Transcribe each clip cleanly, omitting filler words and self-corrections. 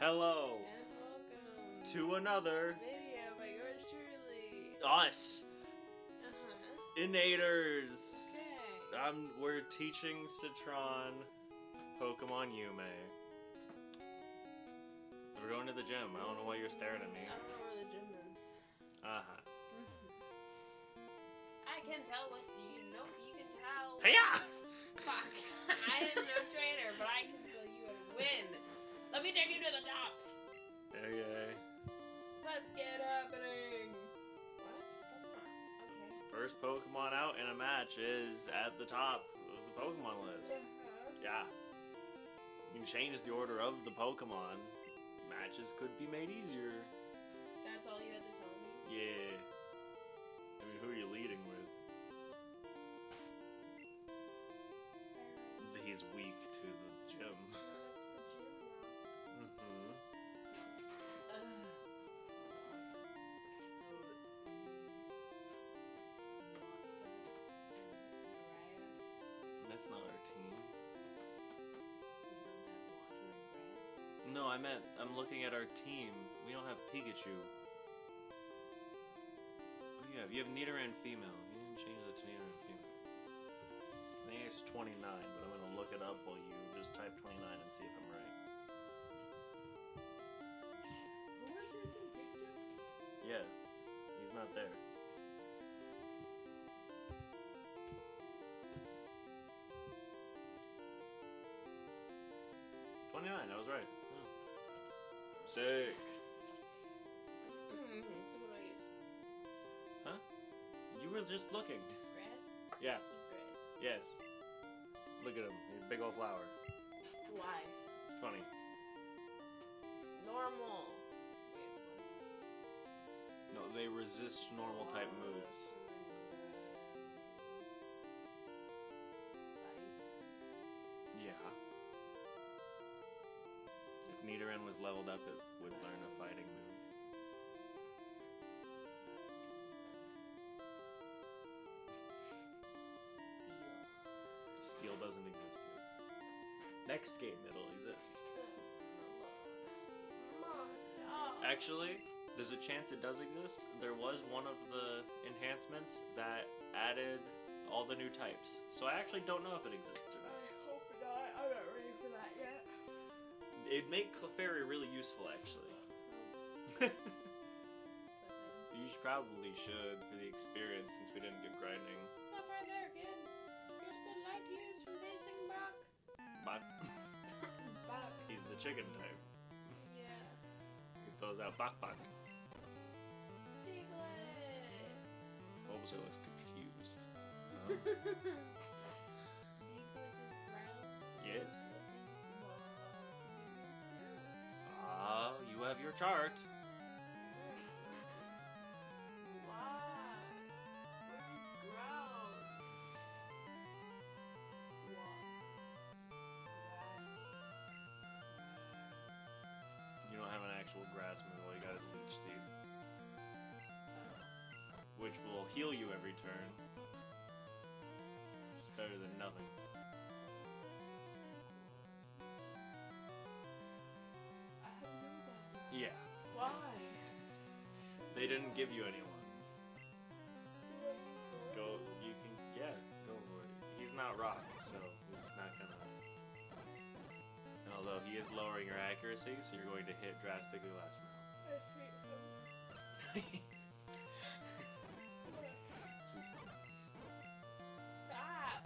Hello And welcome to another video by yours truly. us Uh-huh. innators. Okay. We're teaching Citron Pokemon Yume. We're going to the gym. I don't know why you're staring at me. I don't know where the gym is. Uh-huh. I can tell what you know. You can tell. Hey-ya! Fuck. I am no trainer, but I can tell you how to win. Let me take you to the top. Okay. Let's get happening. What? That's not. Okay. First Pokemon out in a match is at the top of the Pokemon list. Yeah. You can change the order of the Pokemon. Matches could be made easier. That's all you had to tell me? Yeah. I mean, who are you leading with? He's weak to the gym. That's the gym That's not our team. No, I'm looking at our team. We don't have Pikachu. Oh, you have Nidoran female. You didn't change that to Nidoran female. I think it's 29, but I'm gonna look it up while you just type 29 and see if I'm right. Yeah, he's not there. I was right. Oh. Sick. So what do I use? Huh? You were just looking. Grass? Yeah. He's grass. Yes. Look at him. He's a big old flower. Why? It's funny. Normal. No, they resist normal type moves. Yeah. If Nidoran was leveled up, it would learn a fighting move. Steel doesn't exist yet. Next game, it'll exist. Actually, there's a chance it does exist. There was one of the enhancements that added all the new types. So I actually don't know if it exists or not. I hope not. I'm not ready for that yet. It'd make Clefairy really useful, actually. You probably should for the experience since we didn't get grinding. Stop right there, kid. You're still light years from facing Bach. Bak. Bach. He's the chicken type. Yeah. He throws out Bak. Diglett. Bulbasaur looks confused. Diglett is brown. Yes. You have your chart. Why? What is ground? You don't have an actual grass move, all you got is Leech Seed. Which will heal you every turn. Which is better than nothing. I have nobody. Yeah. Why? They didn't give you anyone. Go, you can, yeah, go for it. He's not rock, so he's not gonna... Although he is lowering your accuracy, so you're going to hit drastically less now. I hate him. Stop!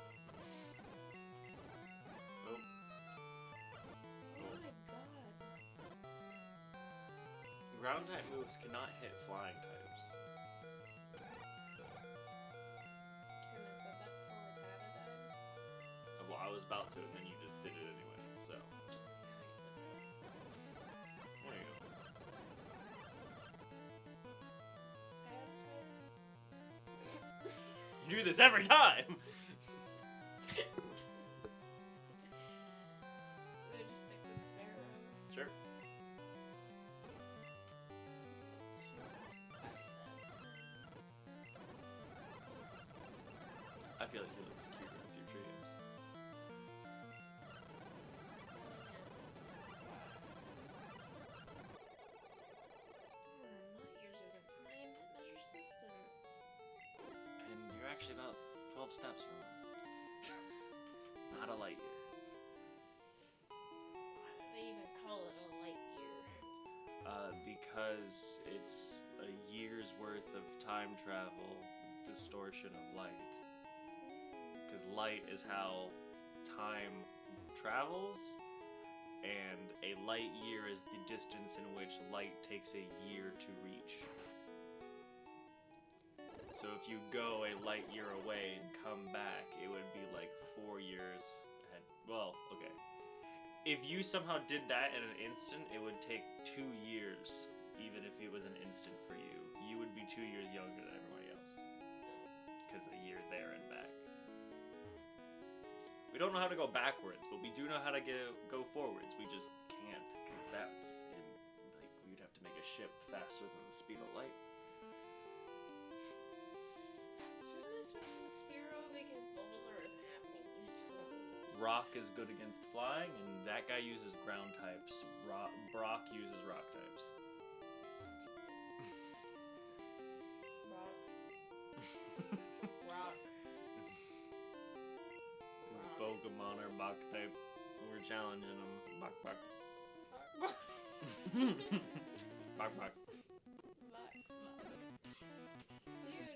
Oh. Oh my god. Ground type moves cannot hit flying types. Can I set that before Rattata died? Well, I was about to, and then you just did it anyway, so. There you go. You do this every time! Would I just stick with Sparrow? Sure. I feel like he looks cuter in future games. 12 steps from him. Not a light year. Why do they even call it a light year? Because it's a year's worth of time travel distortion of light. Because light is how time travels, and a light year is the distance in which light takes a year to reach. So if you go a light year away and come back, it would be like 4 years ahead. Well, okay. If you somehow did that in an instant, it would take 2 years, even if it was an instant for you. You would be 2 years younger than everybody else. Because a year there and back. We don't know how to go backwards, but we do know how to go forwards. We just can't, because that's like we'd have to make a ship faster than the speed of light. Shouldn't I switch to the Spearow because Bulbasaur doesn't have any useful moves? Rock is good against flying, and that guy uses ground types. Brock uses rock types. Rock. Rock. His Pokemon are Bach type. We're challenging him. Bach. Bach. Dude.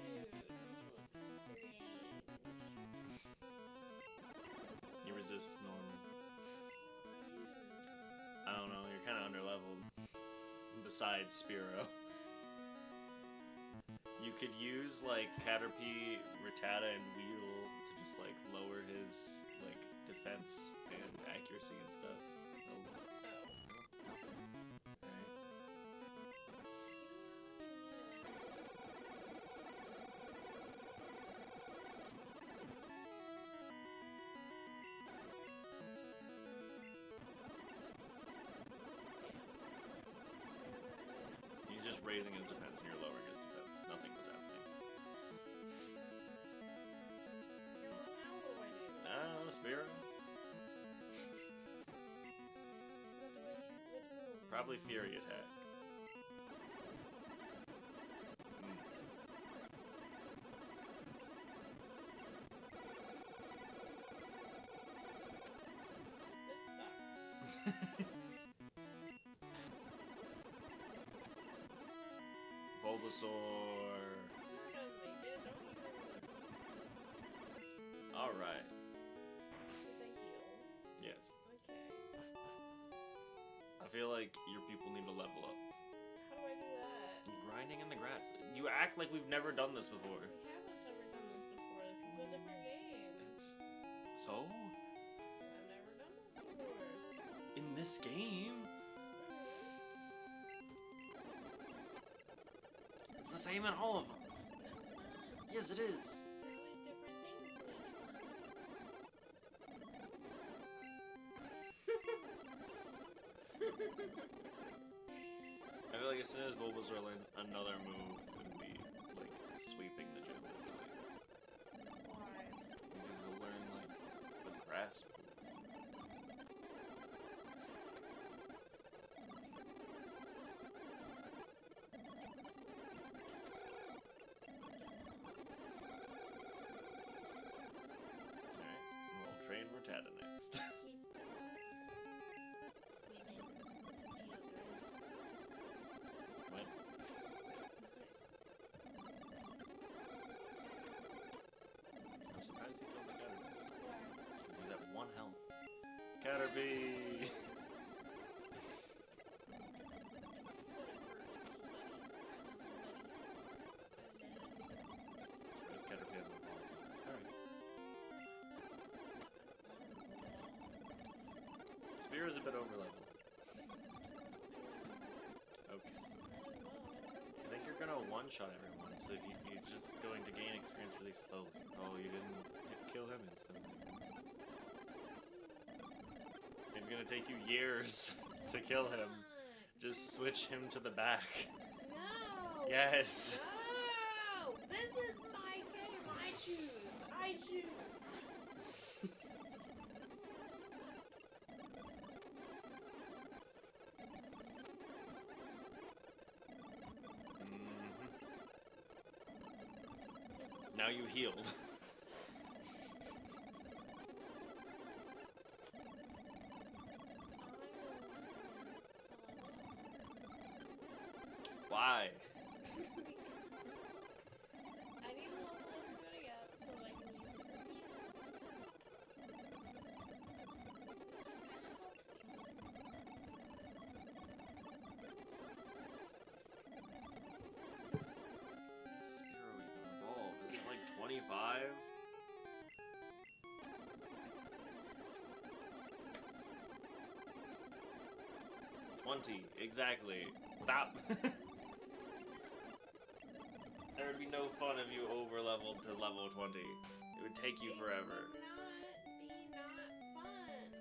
You resist normal. I don't know, you're kind of underleveled. Besides Spearow. You could use, like, Caterpie, Rattata, and Weedle to just, like, lower his, like, defense and accuracy and stuff. He's just raising his defense and you're lowering his defense. Nothing was happening. I don't know, Spearow? Probably Fury attack. This sucks. Bulbasaur. Alright. Did they heal? Yes. Okay. I feel like your people need to level up. How do I do that? Grinding in the grass. You act like we've never done this before. We haven't ever done this before. This is a different game. So? I've never done this before. In this game? It's the same in all of them. Yes, it is. There are always different things in each I feel like as soon as Bulbasaur learns another move, it would be like sweeping the gym. Why? Because he'll learn like the grass move. Alright, we'll train Rattata next. What? I'm surprised he killed the Caterpie. Because he's at 1 health. Caterpie! Surprised Caterpie hasn't evolved. Alright. Spearow's a bit overleveled. Okay. I think you're gonna one-shot everyone, so he's just going to gain experience really slowly. Oh, you didn't kill him instantly. It's gonna take you years to kill him. Just switch him to the back. No! Yes! No! This is my game! I choose! I choose! Now you healed. Why? I need to level everybody up so that I can use it for healing. Spearow even evolved? Isn't it like 25? Exactly. Stop. There would be no fun if you over leveled to level 20. It would take you forever.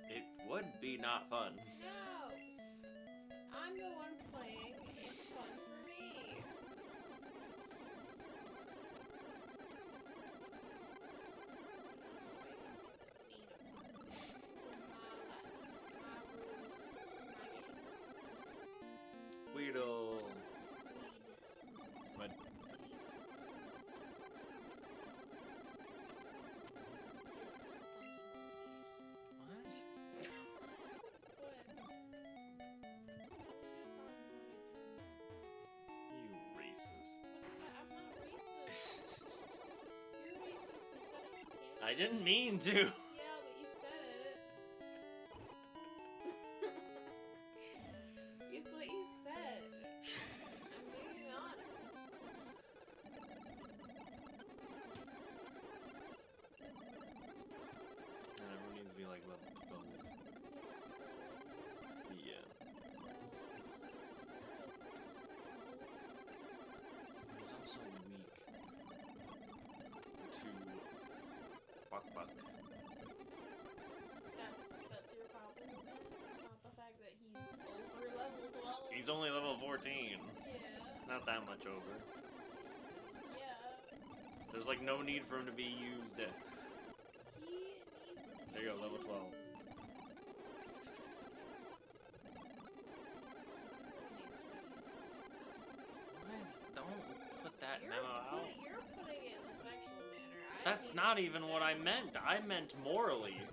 It would not be not fun. It would be not fun. No! I'm the one playing. It's fun for me. Weedle. What? You racist. I'm not racist. You're racist. You said it on camera. I didn't mean to. Yeah, but you said it. It's what you said. I'm being honest. And everyone needs to be like, well. Yeah. He's also weak to Buck. That's your problem with it? Not the fact that he's over level 12? He's only level 14. Yeah. It's not that much over. Yeah. There's like no need for him to be used. He needs to There you go, level 12. Don't put that memo out. You're putting it in a sexual manner. That's not even what I meant. I meant morally. Well,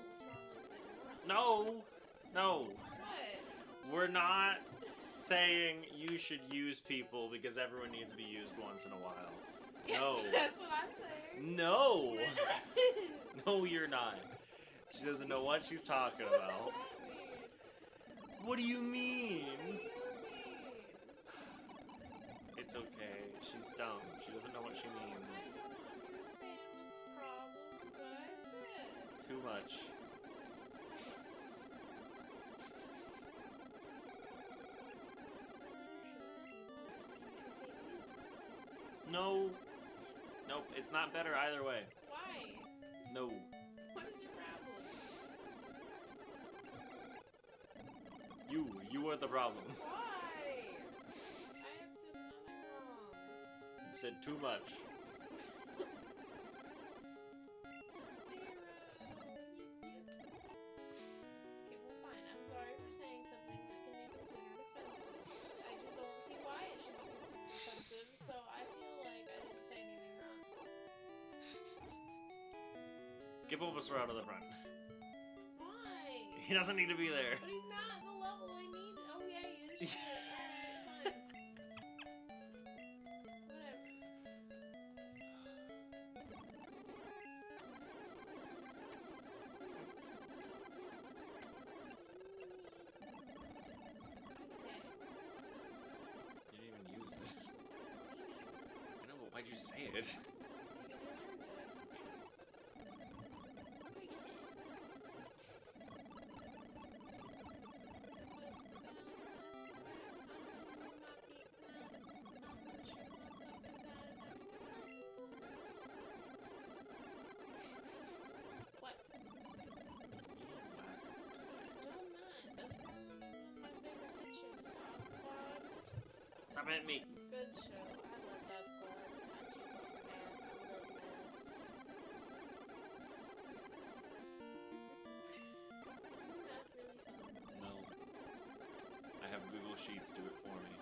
what's wrong with it? No. What? We're not saying you should use people because everyone needs to be used once in a while. Yeah, No. that's what I'm saying. No. No, you're not. She doesn't know what she's talking about. What do you mean? What do you mean? It's okay. She's dumb. She doesn't know what she I means. don't understand this problem, but I said. Too much. No. Nope. It's not better either way. Why? No. What is your problem? You are the problem. Why? I have said nothing wrong. You said too much. Okay, well fine. I'm sorry for saying something that can be considered offensive. I just don't see why it should be considered offensive, so I feel like I didn't say anything wrong. Get Bulbasaur out of the front. Why? He doesn't need to be there. But he's not the level I need. Oh yeah, he is. Shit. Alright, fine. Whatever. You didn't even use it. I know, but why'd you say it? What? No, I'm not. That's probably one of my favorite pictures. Odd Squad. Stop at me. Good show. I love that squad. Hachi fucking man. I love man. Math really fun. No. I have Google Sheets do it for me.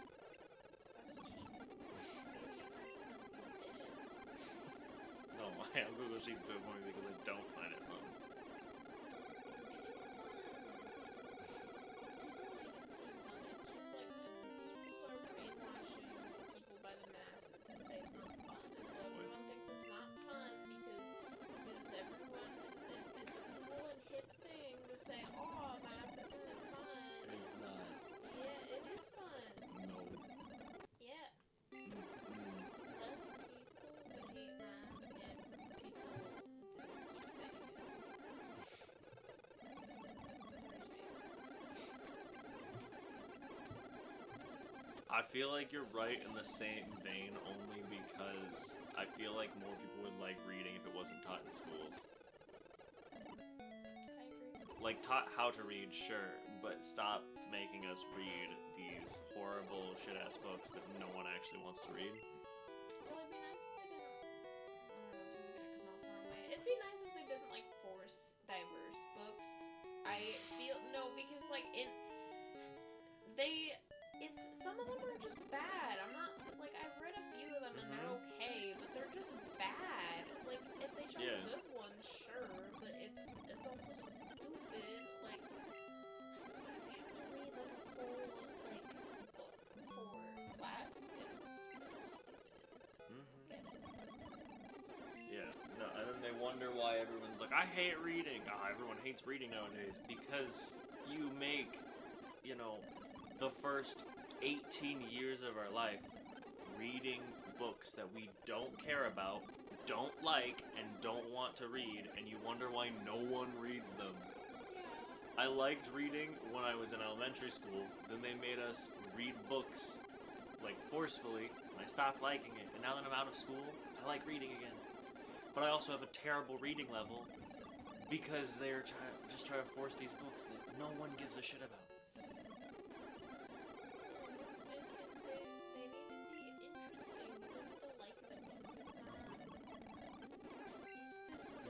That's cheap. Maybe you did it. No, I have Google Sheets do it for me because I don't find it fun. It's fun. People make it seem fun. It's just like the people I feel like you're right in the same vein, only because I feel like more people would like reading if it wasn't taught in schools. I agree. Like, taught how to read, sure, but stop making us read these horrible shit-ass books that no one actually wants to read. Well, it'd be nice if they didn't. I don't know, this is gonna come out the wrong way. It'd be nice if they didn't like force diverse books. I feel no, because like it's some of them are just bad. I'm not like I've read a few of them and they're okay, but they're just bad. Like if they chose good ones, sure, but it's also stupid. Like I have to read like a whole like book for class. It's stupid. Get it? Yeah, no, and then they wonder why everyone's like, I hate reading. Everyone hates reading nowadays because you make, you know, the first 18 years of our life reading books that we don't care about, don't like, and don't want to read, and you wonder why no one reads them. Yeah. I liked reading when I was in elementary school, then they made us read books, like, forcefully, and I stopped liking it, and now that I'm out of school, I like reading again. But I also have a terrible reading level, because they're just trying to force these books that no one gives a shit about.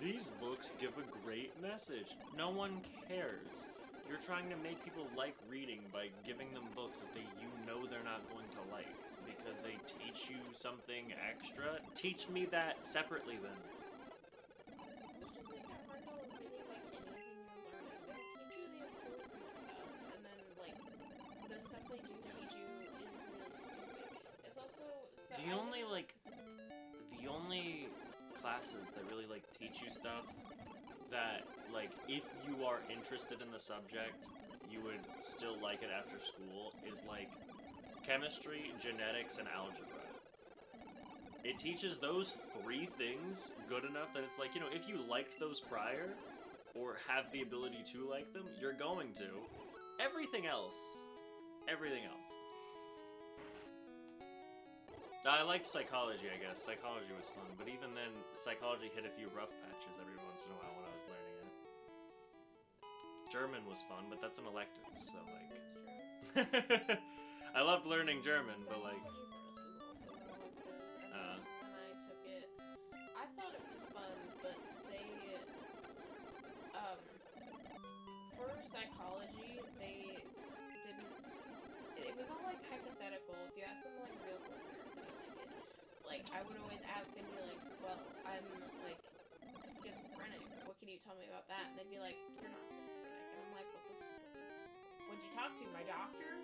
These books give a great message. No one cares. You're trying to make people like reading by giving them books that they're not going to like because they teach you something extra. Teach me that separately then. The only classes that really like teach you stuff that like if you are interested in the subject you would still like it after school is like chemistry, genetics, and algebra. It teaches those three things good enough that it's like, you know, if you liked those prior or have the ability to like them, you're going to. Everything else. I liked psychology, I guess. Psychology was fun, but even then, psychology hit a few rough patches every once in a while when I was learning it. German was fun, but that's an elective, so like... I loved learning German, but like... When I took it, I thought it was fun, but they... for psychology, they didn't... It was all like hypothetical. If you ask them like real listeners, like, I would always ask and be like, well, I'm, like, schizophrenic. What can you tell me about that? And they'd be like, you're not schizophrenic. And I'm like, what'd you talk to? My doctor?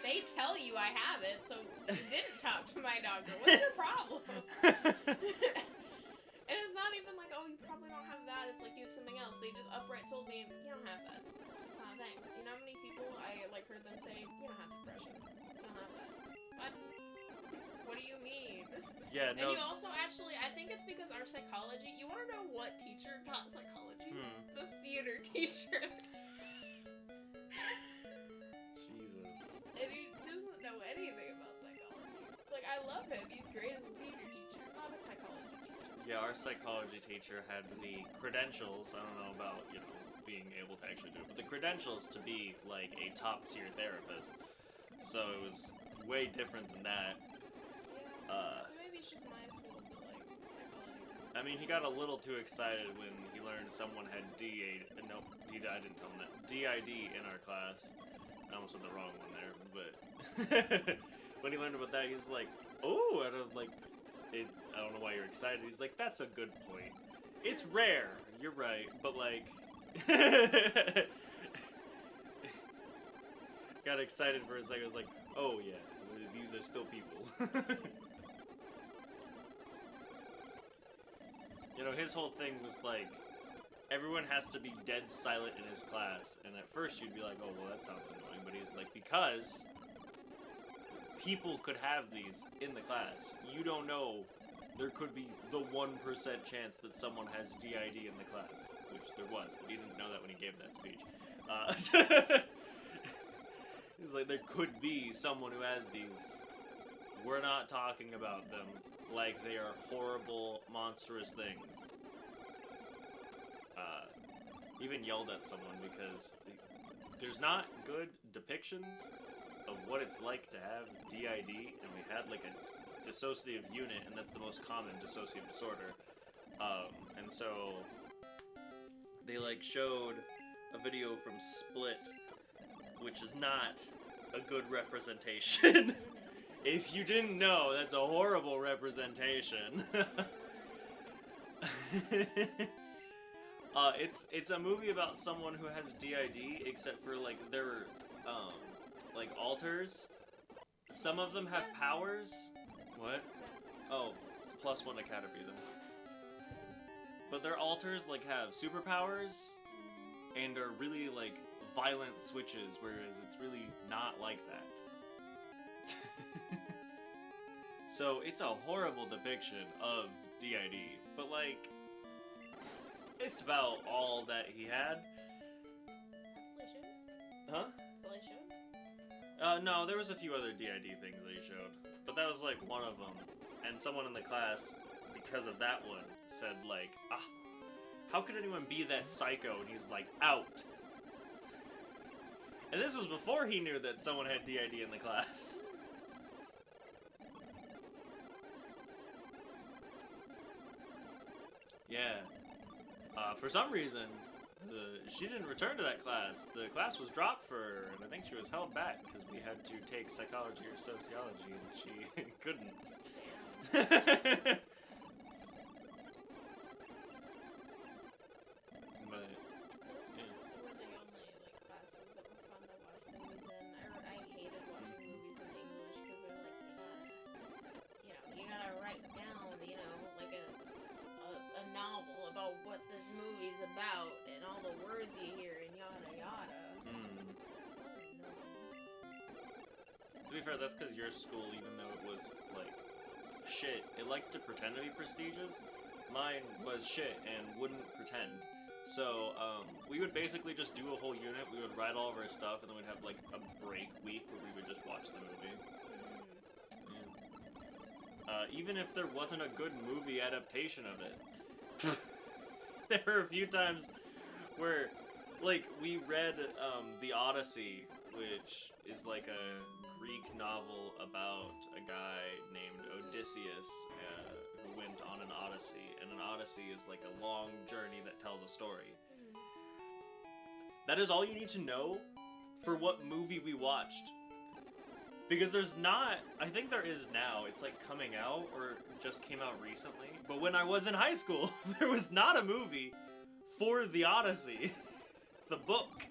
They tell you I have it, so you didn't talk to my doctor. What's your problem? And it's not even like, oh, you probably don't have that. It's like you have something else. They just upright told me, you don't have that. It's not a thing. You know how many people I, like, heard them say, you don't have depression. You don't have that. What do you mean? Yeah, no. And you also actually, I think it's because our psychology, you want to know what teacher taught psychology? The theater teacher. Jesus. And he doesn't know anything about psychology. Like, I love him. He's great as a theater teacher, not a psychology teacher. Yeah, our psychology teacher had the credentials, I don't know about, you know, being able to actually do it, but the credentials to be, like, a top-tier therapist. So it was way different than that. So maybe it's just my school, but like psychology. I mean, he got a little too excited when he learned someone had DID. Nope, I didn't tell him that. DID in our class. I almost said the wrong one there, but when he learned about that, he was like, "Oh," and I'm like, I don't know why you're excited. He's like, "That's a good point. It's rare. You're right, but like." Got excited for a second. I was like, "Oh yeah, these are still people." You know, his whole thing was like, everyone has to be dead silent in his class, and at first you'd be like, oh, well, that sounds annoying, but he's like, because people could have these in the class. You don't know, there could be the 1% chance that someone has DID in the class, which there was, but he didn't know that when he gave that speech. It's like there could be someone who has these. We're not talking about them like they are horrible, monstrous things. Even yelled at someone because there's not good depictions of what it's like to have DID, and we had like a dissociative unit, and that's the most common dissociative disorder. And so they like showed a video from Split, which is not a good representation. If you didn't know, that's a horrible representation. It's a movie about someone who has DID, except for like their like alters. Some of them have powers. What? Oh, +1 Academy then. But their alters like have superpowers and are really like violent switches, whereas it's really not like that. So it's a horrible depiction of DID, but like it's about all that he had. That's all he showed? Huh? That's all he showed? No, there was a few other DID things that he showed, but that was like one of them. And someone in the class, because of that one, said like, how could anyone be that psycho? And he's like, out. And this was before he knew that someone had DID in the class. Yeah. For some reason, she didn't return to that class. The class was dropped for her, and I think she was held back because we had to take psychology or sociology, and she couldn't. But, yeah. Were the only like classes that were fun to watch movies in. I hated watching movies in English because they're like, you gotta write down, like a novel about what this movie's about and all the words you hear and yada yada. So annoying. To be fair, that's because your school, even though it was like shit, it liked to pretend to be prestigious. Mine was shit and wouldn't pretend. So we would basically just do a whole unit. We would write all of our stuff, and then we'd have like a break week where we would just watch the movie. Even if there wasn't a good movie adaptation of it. There were a few times where, like, we read The Odyssey, which is like a Greek novel about a guy named Odysseus who went on an odyssey, and an odyssey is like a long journey that tells a story. That is all you need to know for what movie we watched. Because there's not, I think there is now, it's like coming out or just came out recently. But when I was in high school, there was not a movie for The Odyssey, the book.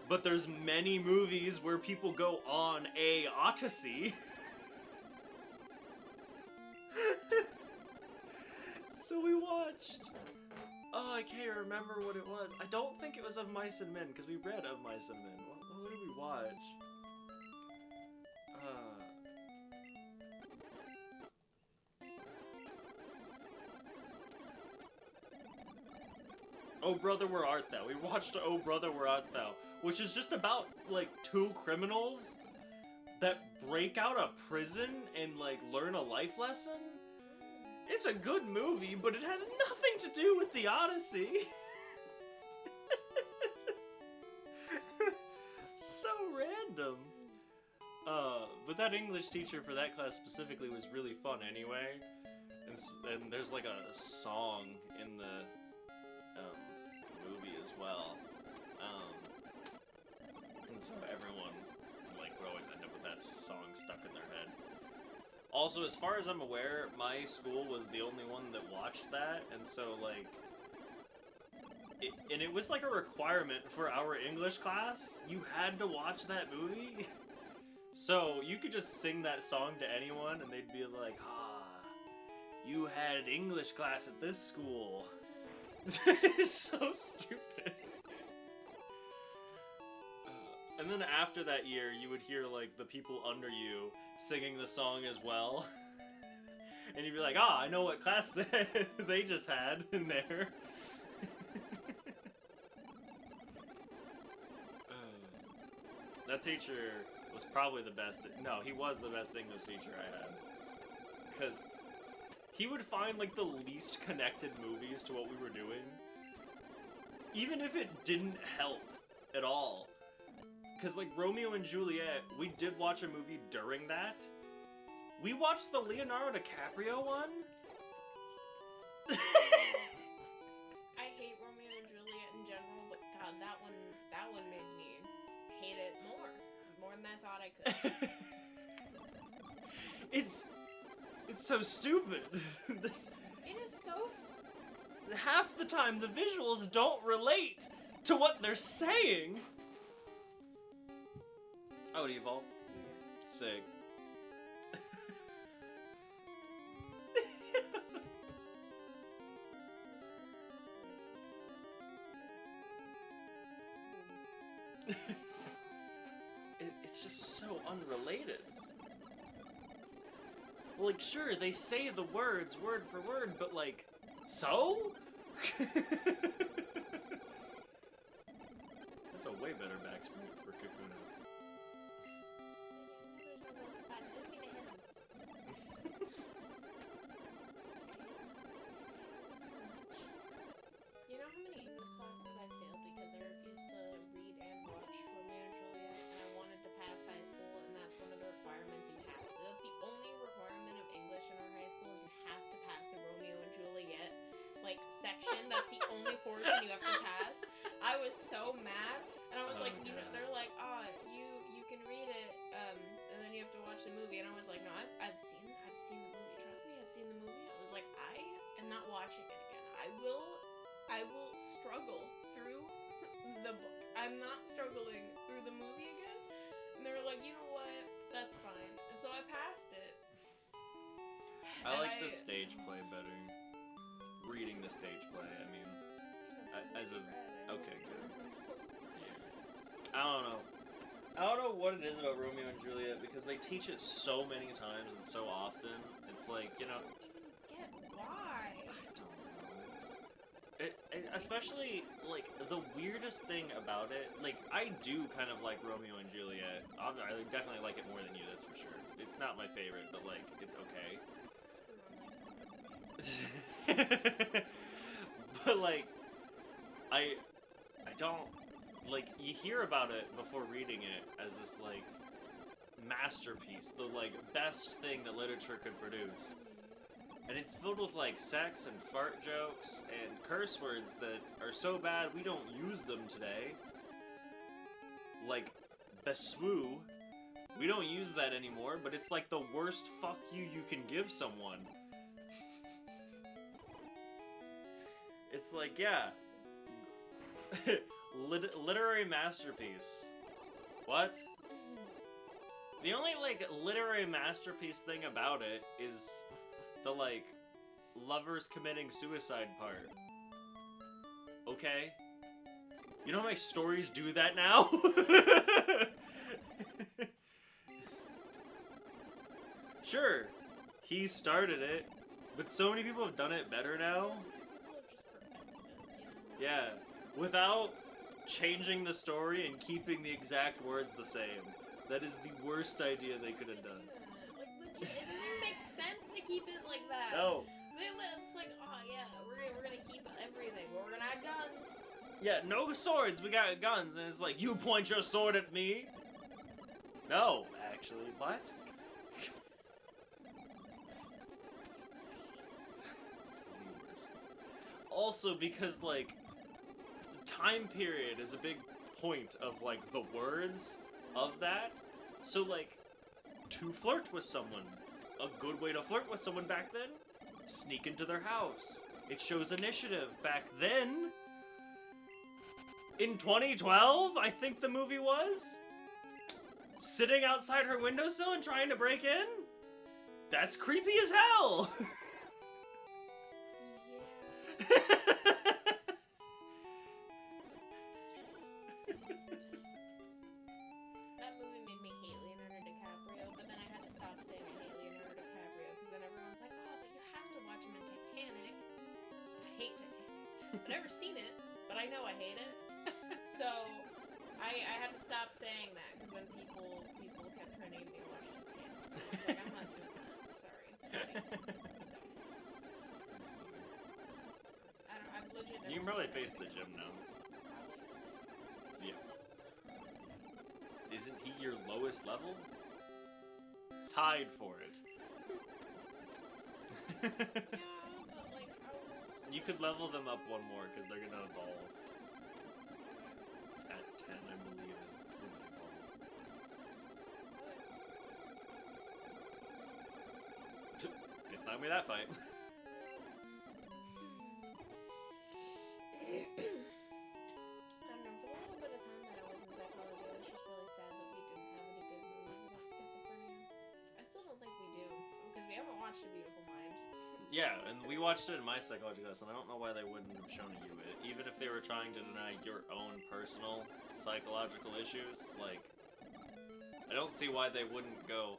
But there's many movies where people go on a Odyssey. So we watched, I can't remember what it was. I don't think it was Of Mice and Men, because we read Of Mice and Men. What did we watch? Oh Brother, Where Art Thou? We watched Oh Brother, Where Art Thou? Which is just about, like, two criminals that break out of prison and, like, learn a life lesson? It's a good movie, but it has nothing to do with the Odyssey. So random. But that English teacher for that class specifically was really fun anyway. And there's like a song in the movie as well. And so everyone, like, would always end up with that song stuck in their head. Also, as far as I'm aware, my school was the only one that watched that, and so, like, it was like a requirement for our English class. You had to watch that movie. So, you could just sing that song to anyone, and they'd be like, you had English class at this school. It's so stupid. And then after that year, you would hear, like, the people under you singing the song as well. And you'd be like, I know what class they just had in there. That teacher was probably the best. No, he was the best English teacher I had. Because he would find, like, the least connected movies to what we were doing. Even if it didn't help at all. Because, like, Romeo and Juliet, we did watch a movie during that. We watched the Leonardo DiCaprio one. I hate Romeo and Juliet in general, but God, that one made me hate it more than I thought I could. It's so stupid. It is so. Half the time, the visuals don't relate to what they're saying. Oh, it evolved. Sick. It's just so unrelated. Like, sure, they say the words word for word, but like, so? That's a way better backspin for Kakuna. You know how many English classes I failed because I refused to read and watch Romeo and Juliet, and I wanted to pass high school, and that's one of the requirements you have. That's the only requirement of English in our high school is you have to pass the Romeo and Juliet like section. That's the only portion you have to pass. I was so mad, and I was like, you know, they're like, you can read it, and then you have to watch the movie, and I was like, no, I've seen the movie. Trust me, I've seen the movie. I was like, I am not watching it again. I will struggle through the book. I'm not struggling through the movie again. And they were like, you know what? That's fine. And so I passed it. I like the stage play better. Reading the stage play, I mean, as a... Okay, good. Yeah. I don't know what it is about Romeo and Juliet, because they teach it so many times and so often. It's like, you know... I don't even get why. Especially, like, the weirdest thing about it, like, I do kind of like Romeo and Juliet. I definitely like it more than you, that's for sure. It's not my favorite, but, like, it's okay. But, like, I don't, like, you hear about it before reading it as this, like, masterpiece, the, like, best thing that literature could produce. And it's filled with, like, sex and fart jokes and curse words that are so bad we don't use them today. Like, beswoo. We don't use that anymore, but it's like the worst fuck you can give someone. It's like, yeah. Literary masterpiece. What? The only, like, literary masterpiece thing about it is the, like, lovers committing suicide part. Okay? You know how many stories do that now? Sure, he started it, but so many people have done it better now. Yeah, without changing the story and keeping the exact words the same. That is the worst idea they could have done. Like, legit, it doesn't even make sense to keep it like that. No. It's like, oh yeah, we're gonna keep everything, but we're gonna add guns. Yeah, no swords, we got guns, and it's like, you point your sword at me? No, actually, what? Also, because, like, time period is a big point of, like, the words of that. So, like, to flirt with someone, a good way to flirt with someone back then, sneak into their house. It shows initiative back then. In 2012, I think the movie was. Sitting outside her windowsill and trying to break in? That's creepy as hell! That movie made me hate Leonardo DiCaprio, but then I had to stop saying I hate Leonardo DiCaprio, because then everyone's like, oh, but you have to watch him in Titanic. I hate Titanic. I've never seen it, but I know I hate it. So, I had to stop saying that, because then people kept trying to get me to watch Titanic. It's like, I'm not doing that. Sorry. I don't. I've legit. You can probably face the gym now. Yeah. Isn't he your lowest level? Tied for it. Yeah, but like, You could level them up one more because they're gonna evolve. At 10, I believe, is when they evolve. It's not gonna be that fight. I don't know, for the little bit of time that I was in psychology, I was just really sad that we didn't have any good movies about schizophrenia. I still don't think we do, because we haven't watched A Beautiful Mind. Yeah, and we watched it in my psychology class, and I don't know why they wouldn't have shown you it. Even if they were trying to deny your own personal psychological issues, like, I don't see why they wouldn't go,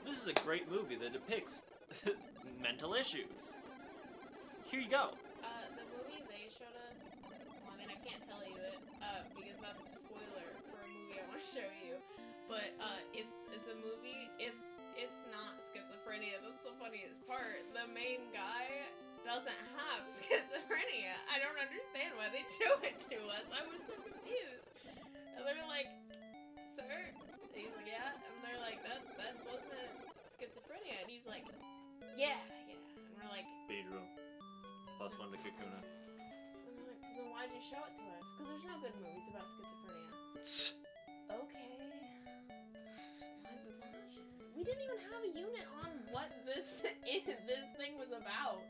this is a great movie that depicts mental issues. Here you go. The movie they showed us, well, I mean, I can't tell you it, because that's a spoiler for a movie I want to show you, but, it's a movie, it's not schizophrenia. That's the funniest part. The main guy doesn't have schizophrenia. I don't understand why they show it to us. I was so confused. And they're like, sir? And he's like, yeah. And they're like, that wasn't schizophrenia. And he's like, yeah. And we're like, Pedro. +1 to Kakuna. and we're like, then why'd you show it to us? Because there's no good movies about schizophrenia. Okay. We didn't even have a unit on what this thing was about.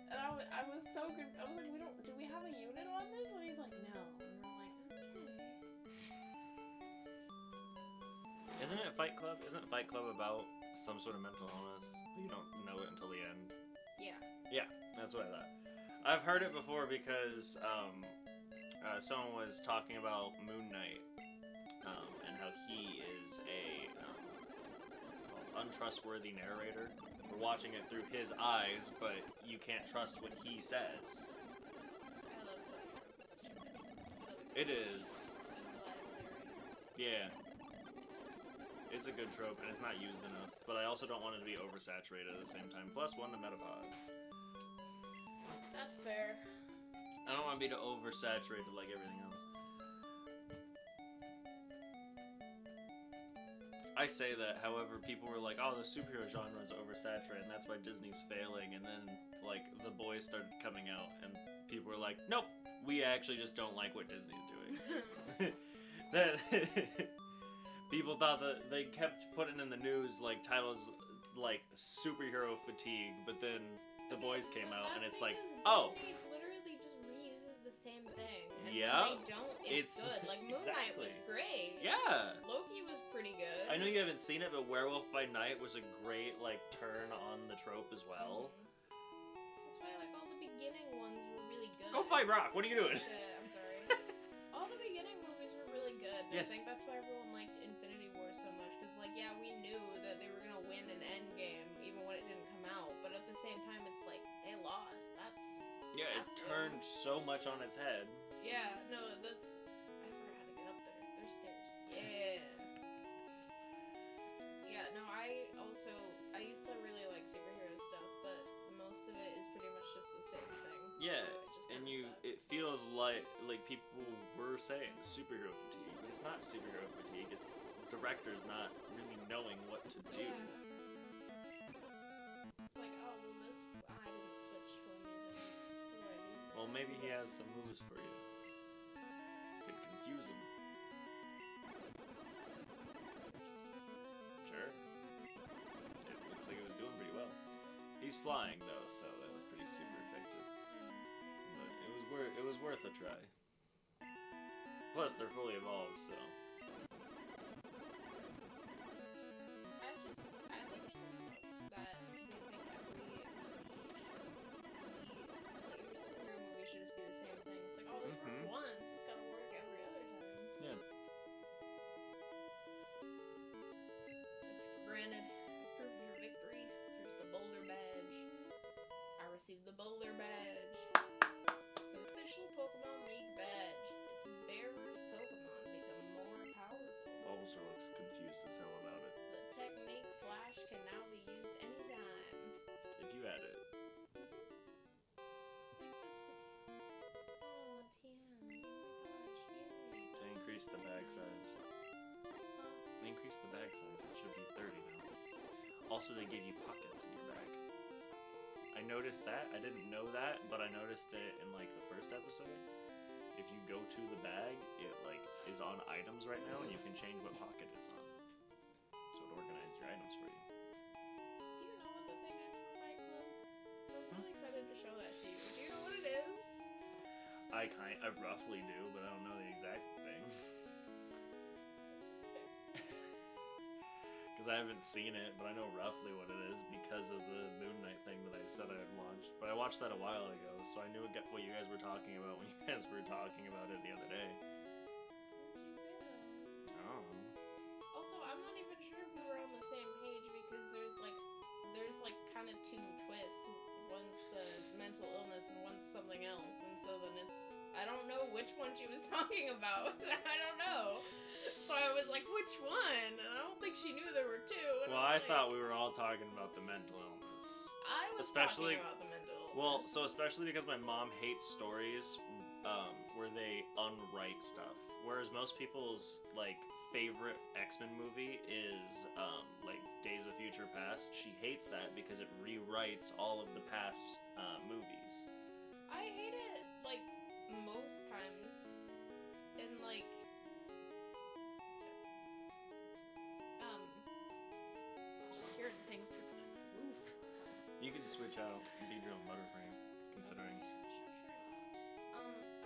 And I was so good. I was like, do we have a unit on this? And he's like, no. And we're like, okay. Isn't it Fight Club? Isn't Fight Club about some sort of mental illness? You don't know it until the end. Yeah. Yeah, that's what I thought. I've heard it before because someone was talking about Moon Knight and how he is a untrustworthy narrator. We're watching it through his eyes, but you can't trust what he says. I love that. It is. Yeah. It's a good trope, and it's not used enough. But I also don't want it to be oversaturated at the same time. +1 to Metapod. That's fair. I don't want to be too oversaturated like everything else. I say that, however, people were like, the superhero genre is oversaturated, and that's why Disney's failing, and then, like, The Boys started coming out, and people were like, nope, we actually just don't like what Disney's doing. That people thought that they kept putting in the news, like, titles like superhero fatigue, but then The Boys came out, and it's like, Disney literally just reuses the same thing. And yeah, when they don't, it's good. Like, Moon Knight was great. Yeah. Loki was pretty good. I know you haven't seen it, but Werewolf by Night was a great, like, turn on the trope as well. That's why, like, all the beginning ones were really good. Go fight Brock! What are you doing? Shit, I'm sorry. All the beginning movies were really good. Yes. I think that's why everyone liked Infinity War so much. Because, like, yeah, we knew that they were going to win an Endgame, even when it didn't come out. But at the same time, it's like, they lost. Yeah, it turned so much on its head. Yeah, no, that's... I forgot how to get up there. There's stairs. Yeah. Yeah, no, I used to really like superhero stuff, but most of it is pretty much just the same thing. Yeah, so it just and sucks. it feels like people were saying superhero fatigue, but it's not superhero fatigue, it's directors not really knowing what to do. Yeah. It's like, well, I didn't switch for music. What do I do? Well, maybe he has some moves for you. Could confuse him. Sure. It looks like it was doing pretty well. He's flying though, so that was pretty super effective. But it was worth a try. Plus, they're fully evolved, so. I think it just sucks that they think every superhero movie should just be the same thing. It's like, oh, this worked once, it's gotta work every other time. Yeah. Took you for granted. As proof of your victory, here's the Boulder Badge. I received the Boulder Badge. It's an official Pokemon League badge. Its bearer's Pokemon become more powerful. bag size. They increased the bag size. It should be 30 now. Also, they gave you pockets in your bag. I noticed that. I didn't know that, but I noticed it in like the first episode. If you go to the bag, it like is on items right now, and you can change what pocket it's on. So it organizes your items for you. Do you know what the thing is for Fight Club? So I'm really excited to show that to you. Do you know what it is? I roughly do, but I don't know the exact thing. Because I haven't seen it, but I know roughly what it is because of the Moon Knight thing that I said I had watched. But I watched that a while ago, so I knew what you guys were talking about when you guys were talking about it the other day. Where'd you say that? I don't know. Also, I'm not even sure if we were on the same page because there's like kind of two twists. One's the mental illness and one's something else, and so then I don't know which one she was talking about. I don't know. So I was like, which one? And I don't think she knew there were two. Well, I thought we were all talking about the mental illness. I was Especially, talking about the mental illness. well, so especially because my mom hates stories where they unwrite stuff. Whereas most people's like favorite X-Men movie is like Days of Future Past. She hates that because it rewrites all of the past movies. I hate it like most times, and like just hearing things dripping in the roof. You can switch out Beedrill and Butterframe, considering. I don't know,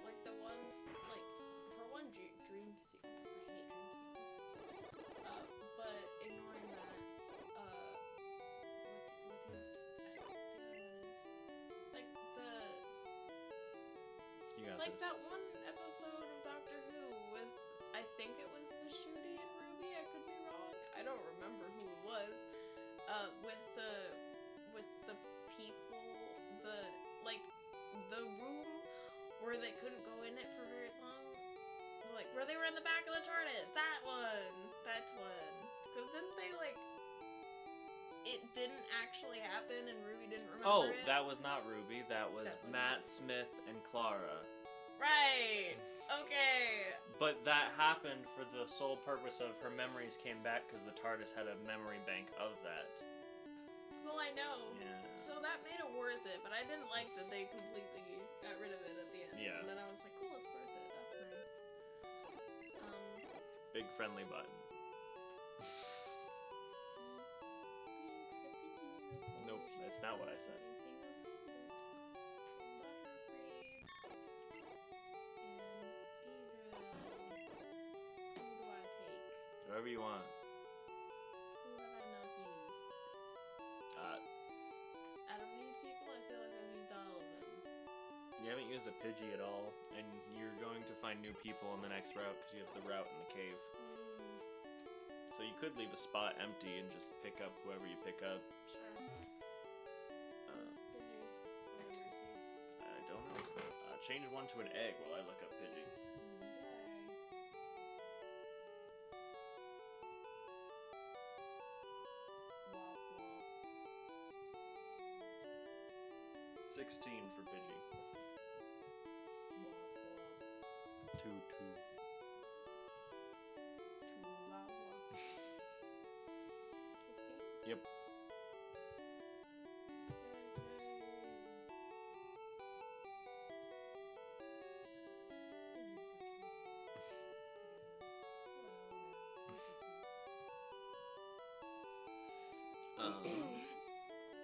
like the ones like for one dream sequences. I hate dream sequences. But ignoring that, with his, I don't think what it is. Like You got like this. that one episode of Doctor Who with I think it was the Shooty and Ruby. I could be wrong. I don't remember who it was. With the people, the room where they couldn't go in it for very long, like where they were in the back of the TARDIS. That's one. Cause didn't they like? It didn't actually happen, and Ruby didn't remember it. That was not Ruby. That was Matt, Smith, and Clara. Right. Okay. But that happened for the sole purpose of her memories came back because the TARDIS had a memory bank of that. Well, I know. Yeah. So that made it worth it, but I didn't like that they completely got rid of it at the end. Yeah. And then I was like, cool, it's worth it. That's nice. Big friendly button. Nope, that's not what I said. Whoever you want. Who have I not used? Out of these people, I feel like I've used all of them. You haven't used a Pidgey at all, and you're going to find new people on the next route because you have the route in the cave. So you could leave a spot empty and just pick up whoever you pick up. Sure. I don't know. Change one to an egg while I look up Pidgey. 16 for Pidgey. 2. Yep.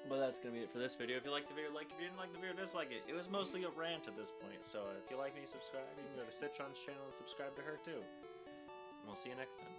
But that's gonna be it for this video. If you liked the video, like. If you didn't like the video, dislike it. It was mostly a rant at this point. So if you like me, subscribe. You can go to Citron's channel and subscribe to her too. And we'll see you next time.